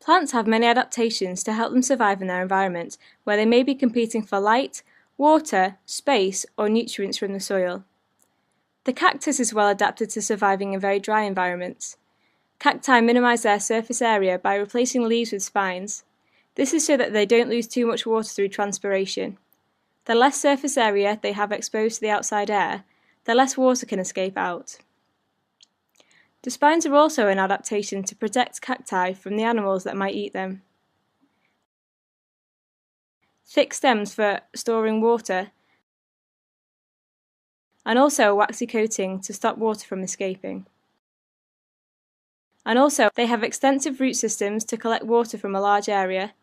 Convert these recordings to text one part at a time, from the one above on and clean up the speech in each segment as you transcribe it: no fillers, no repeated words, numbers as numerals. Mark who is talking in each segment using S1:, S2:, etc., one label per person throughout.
S1: Plants have many adaptations to help them survive in their environment, where they may be competing for light, water, space, or nutrients from the soil. The cactus is well adapted to surviving in very dry environments. Cacti minimize their surface area by replacing leaves with spines. This is so that they don't lose too much water through transpiration. The less surface area they have exposed to the outside air, the less water can escape out. The spines are also an adaptation to protect cacti from the animals that might eat them. Thick stems for storing water, and also a waxy coating to stop water from escaping. And also, they have extensive root systems to collect water from a large area.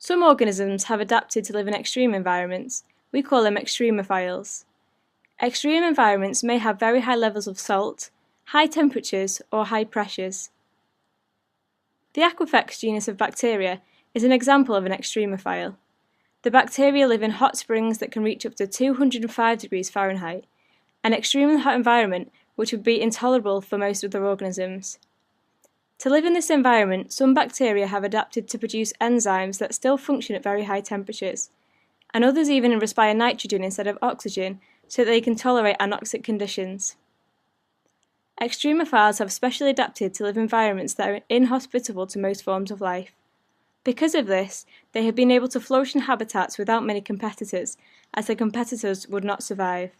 S1: Some organisms have adapted to live in extreme environments. We call them extremophiles. Extreme environments may have very high levels of salt, high temperatures, or high pressures. The Aquifex genus of bacteria is an example of an extremophile. The bacteria live in hot springs that can reach up to 205 degrees Fahrenheit, an extremely hot environment which would be intolerable for most other organisms. To live in this environment, some bacteria have adapted to produce enzymes that still function at very high temperatures, and others even respire nitrogen instead of oxygen so that they can tolerate anoxic conditions. Extremophiles have specially adapted to live in environments that are inhospitable to most forms of life. Because of this, they have been able to flourish in habitats without many competitors, as their competitors would not survive.